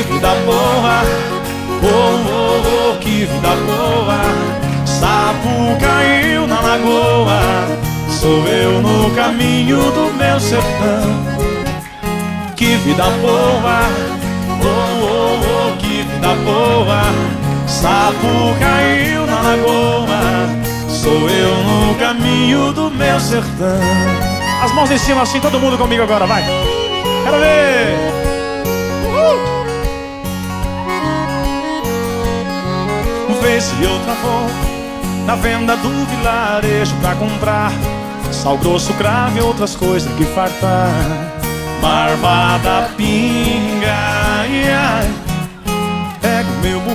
vida boa, oh, oh, oh, que vida boa. Sapo caiu na lagoa, sou eu no caminho do meu sertão. Que vida boa, oh, oh, oh, que vida boa. Sapo caiu na lagoa, sou eu no caminho do meu sertão. As mãos em cima assim, todo mundo comigo agora, vai. Quero ver. Vez e outra vou na venda do vilarejo pra comprar sal grosso, cravo e outras coisas que fartar. Marvada, pinga, ai, ai. Pego meu